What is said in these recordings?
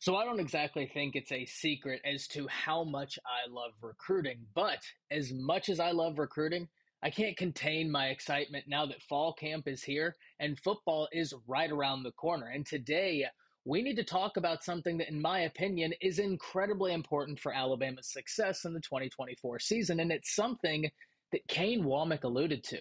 So I don't exactly think it's a secret as to how much I love recruiting, but as much as I love recruiting, I can't contain my excitement now that fall camp is here and football is right around the corner. And today, we need to talk about something that, in my opinion, is incredibly important for Alabama's success in the 2024 season. And it's something that Kane Womack alluded to,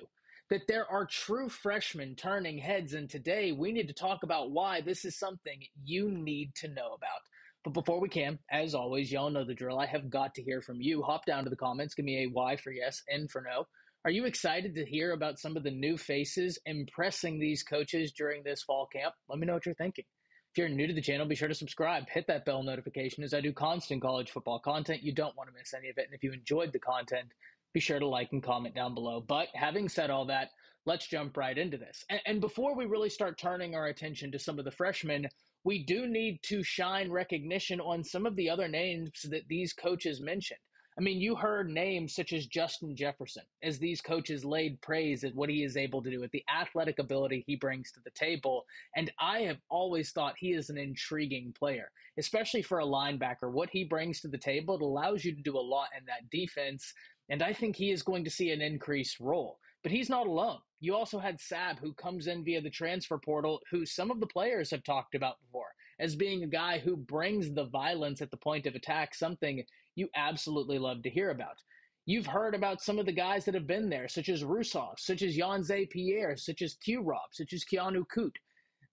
that there are true freshmen turning heads. And today we need to talk about why this is something you need to know about. But before we can, as always, y'all know the drill. I have got to hear from you. Hop down to the comments. Give me a Y for yes, N for no. Are you excited to hear about some of the new faces impressing these coaches during this fall camp? Let me know what you're thinking. If you're new to the channel, be sure to subscribe. Hit that bell notification as I do constant college football content. You don't want to miss any of it. And if you enjoyed the content, be sure to like and comment down below. But having said all that, let's jump right into this. And before we really start turning our attention to some of the freshmen, we do need to shine recognition on some of the other names that these coaches mentioned. I mean, you heard names such as Justin Jefferson as these coaches laid praise at what he is able to do, at the athletic ability he brings to the table. And I have always thought he is an intriguing player, especially for a linebacker. What he brings to the table, it allows you to do a lot in that defense. And I think he is going to see an increased role. But he's not alone. You also had Sab, who comes in via the transfer portal, who some of the players have talked about before as being a guy who brings the violence at the point of attack, something you absolutely love to hear about. You've heard about some of the guys that have been there, such as Rousseau, such as Yanze Pierre, such as Q-Rob, such as Keanu Coote.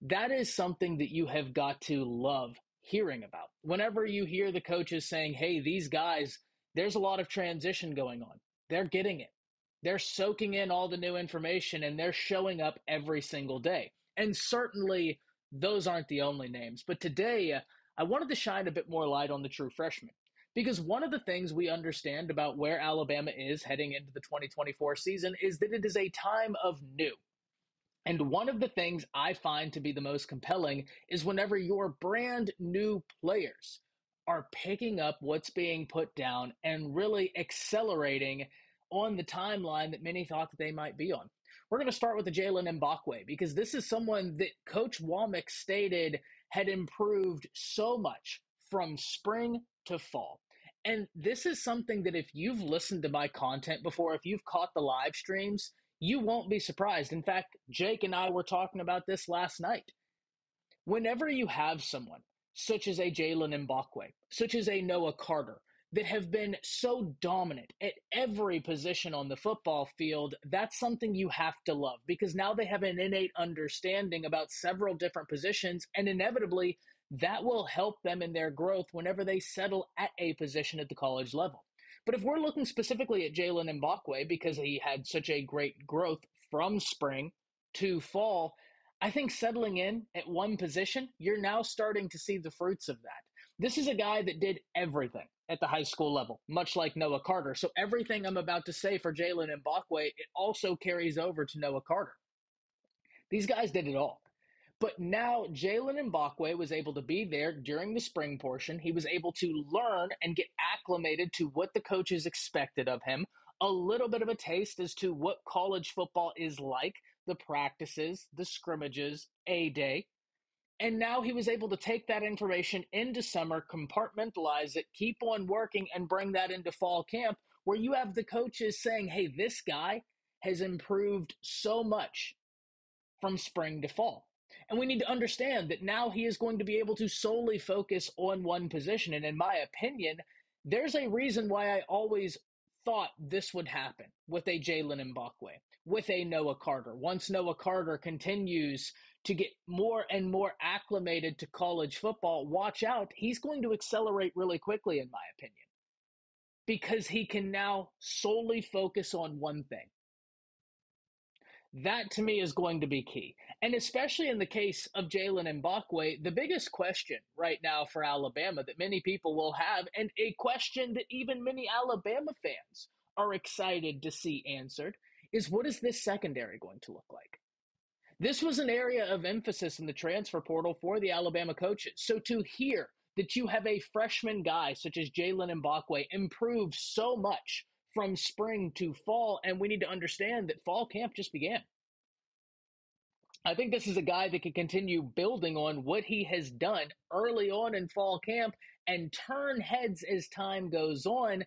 That is something that you have got to love hearing about. Whenever you hear the coaches saying, hey, these guys, there's a lot of transition going on. They're getting it. They're soaking in all the new information and they're showing up every single day. And certainly those aren't the only names. But today, I wanted to shine a bit more light on the true freshmen. Because one of the things we understand about where Alabama is heading into the 2024 season is that it is a time of new. And one of the things I find to be the most compelling is whenever your brand new players are picking up what's being put down and really accelerating on the timeline that many thought that they might be on. We're going to start with the Jalen Mbakwe because this is someone that Coach Womack stated had improved so much from spring to fall. And this is something that if you've listened to my content before, if you've caught the live streams, you won't be surprised. In fact, Jake and I were talking about this last night. Whenever you have someone such as a Jalen Mbakwe, such as a Noah Carter, that have been so dominant at every position on the football field, that's something you have to love because now they have an innate understanding about several different positions, and inevitably that will help them in their growth whenever they settle at a position at the college level. But if we're looking specifically at Jalen Mbakwe because he had such a great growth from spring to fall, I think settling in at one position, you're now starting to see the fruits of that. This is a guy that did everything at the high school level, much like Noah Carter. So everything I'm about to say for Jalen Mbakwe, it also carries over to Noah Carter. These guys did it all. But now Jalen Mbakwe was able to be there during the spring portion. He was able to learn and get acclimated to what the coaches expected of him, a little bit of a taste as to what college football is like, the practices, the scrimmages, A-Day. And now he was able to take that information into summer, compartmentalize it, keep on working, and bring that into fall camp where you have the coaches saying, hey, this guy has improved so much from spring to fall. And we need to understand that now he is going to be able to solely focus on one position. And in my opinion, there's a reason why I always thought this would happen with a Jalen Mbakwe, with a Noah Carter. Once Noah Carter continues to get more and more acclimated to college football, watch out, he's going to accelerate really quickly, in my opinion, because he can now solely focus on one thing. That to me is going to be key. And especially in the case of Jalen Mbakwe, the biggest question right now for Alabama that many people will have, and a question that even many Alabama fans are excited to see answered, is what is this secondary going to look like? This was an area of emphasis in the transfer portal for the Alabama coaches. So to hear that you have a freshman guy such as Jalen Mbakwe improve so much from spring to fall, and we need to understand that fall camp just began. I think this is a guy that can continue building on what he has done early on in fall camp and turn heads as time goes on.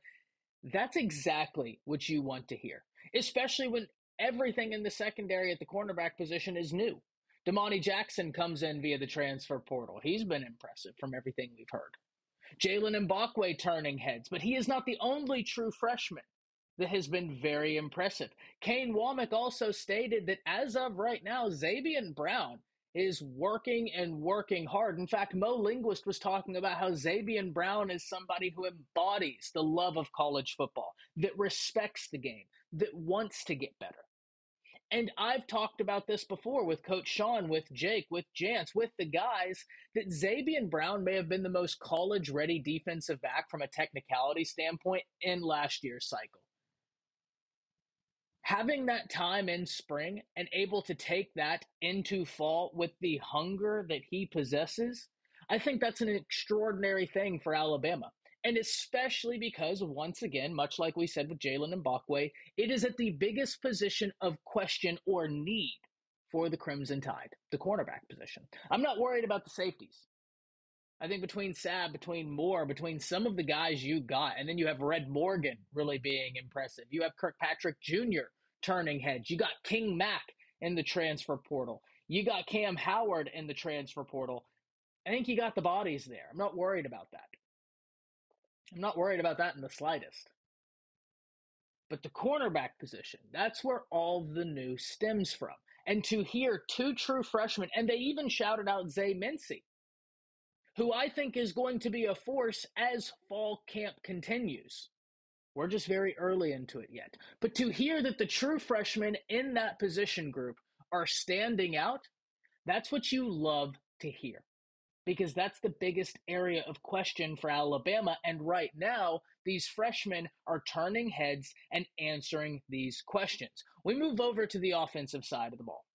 That's exactly what you want to hear, especially when everything in the secondary at the cornerback position is new. Damani Jackson comes in via the transfer portal. He's been impressive from everything we've heard. Jalen Mbakwe turning heads, but he is not the only true freshman that has been very impressive. Kane Womack also stated that as of right now, Xavier Brown is working and working hard. In fact, Mo Linguist was talking about how Xavier Brown is somebody who embodies the love of college football, that respects the game, that wants to get better. And I've talked about this before with Coach Sean, with Jake, with Jance, with the guys, that Xavier Brown may have been the most college-ready defensive back from a technicality standpoint in last year's cycle. Having that time in spring and able to take that into fall with the hunger that he possesses, I think that's an extraordinary thing for Alabama. And especially because, once again, much like we said with Jalen Mbakwe, it is at the biggest position of question or need for the Crimson Tide, the cornerback position. I'm not worried about the safeties. I think between Sabb, between Moore, between some of the guys you got, and then you have Red Morgan really being impressive. You have Kirkpatrick Jr. turning heads. You got King Mack in the transfer portal. You got Cam Howard in the transfer portal. I think you got the bodies there. I'm not worried about that. I'm not worried about that in the slightest. But the cornerback position, that's where all the news stems from. And to hear two true freshmen, and they even shouted out Zay Mincy, who I think is going to be a force as fall camp continues. We're just very early into it yet. But to hear that the true freshmen in that position group are standing out, that's what you love to hear, because that's the biggest area of question for Alabama. And right now, these freshmen are turning heads and answering these questions. We move over to the offensive side of the ball.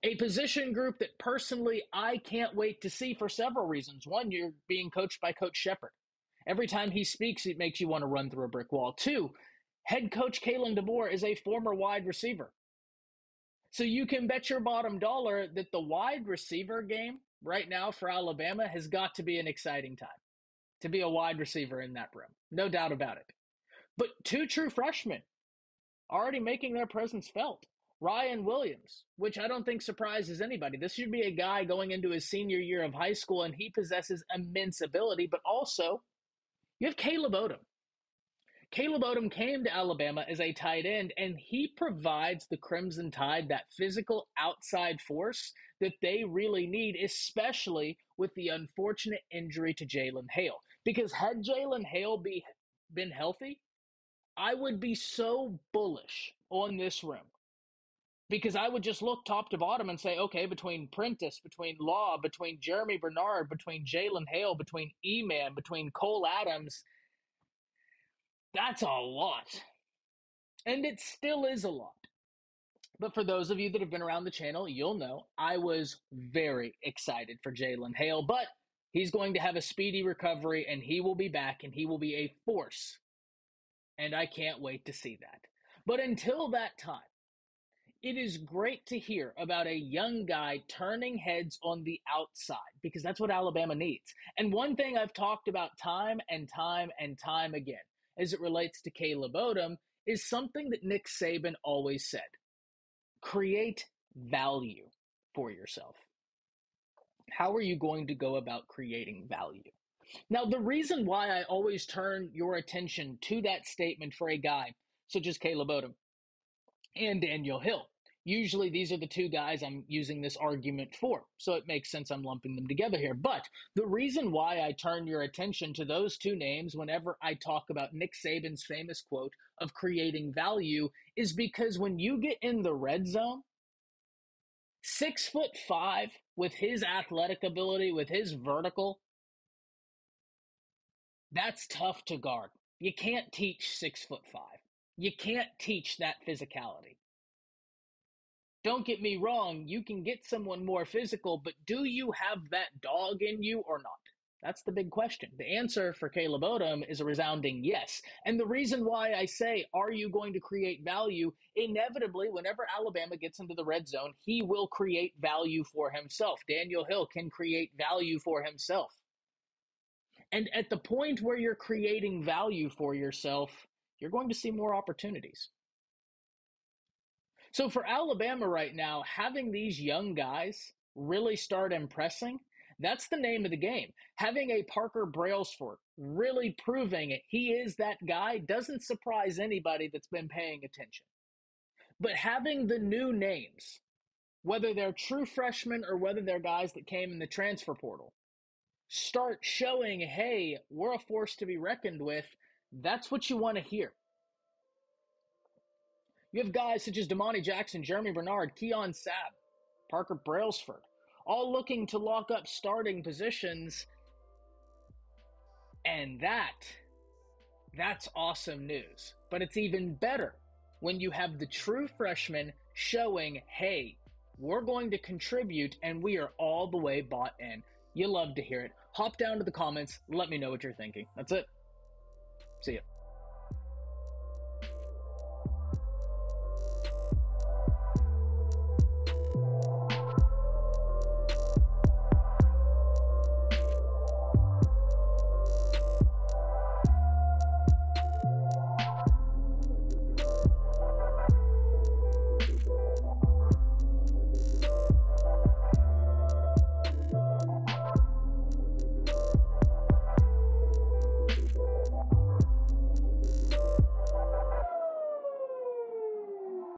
A position group that personally I can't wait to see for several reasons. One, you're being coached by Coach Shepard. Every time he speaks, it makes you want to run through a brick wall. Two, head coach Kalen DeBoer is a former wide receiver. So you can bet your bottom dollar that the wide receiver game right now for Alabama has got to be an exciting time to be a wide receiver in that room. No doubt about it. But two true freshmen already making their presence felt. Ryan Williams, which I don't think surprises anybody. This should be a guy going into his senior year of high school, and he possesses immense ability, but also you have Caleb Odom. Caleb Odom came to Alabama as a tight end, and he provides the Crimson Tide that physical outside force that they really need, especially with the unfortunate injury to Jalen Hale. Because had Jalen Hale been healthy, I would be so bullish on this room. Because I would just look top to bottom and say, okay, between Prentice, between Law, between Jeremy Bernard, between Jalen Hale, between E-Man, between Cole Adams, that's a lot. And it still is a lot. But for those of you that have been around the channel, you'll know I was very excited for Jalen Hale. But he's going to have a speedy recovery, and he will be back, and he will be a force. And I can't wait to see that. But until that time, it is great to hear about a young guy turning heads on the outside, because that's what Alabama needs. And one thing I've talked about time and time and time again as it relates to Caleb Odom is something that Nick Saban always said: create value for yourself. How are you going to go about creating value? Now, the reason why I always turn your attention to that statement for a guy such as Caleb Odom and Daniel Hill, usually these are the two guys I'm using this argument for, so it makes sense I'm lumping them together here. But the reason why I turn your attention to those two names whenever I talk about Nick Saban's famous quote of creating value is because when you get in the red zone, 6'5" with his athletic ability, with his vertical, that's tough to guard. You can't teach 6'5". You can't teach that physicality. Don't get me wrong, you can get someone more physical, but do you have that dog in you or not? That's the big question. The answer for Caleb Odom is a resounding yes. And the reason why I say, are you going to create value? Inevitably, whenever Alabama gets into the red zone, he will create value for himself. Daniel Hill can create value for himself. And at the point where you're creating value for yourself, you're going to see more opportunities. So for Alabama right now, having these young guys really start impressing, that's the name of the game. Having a Parker Brailsford really proving he is that guy doesn't surprise anybody that's been paying attention. But having the new names, whether they're true freshmen or whether they're guys that came in the transfer portal, start showing, hey, we're a force to be reckoned with, that's what you want to hear. You have guys such as Damani Jackson, Jeremy Bernard, Keon Sabb, Parker Brailsford, all looking to lock up starting positions. And that's awesome news. But it's even better when you have the true freshmen showing, hey, we're going to contribute and we are all the way bought in. You love to hear it. Hop down to the comments. Let me know what you're thinking. That's it. See ya.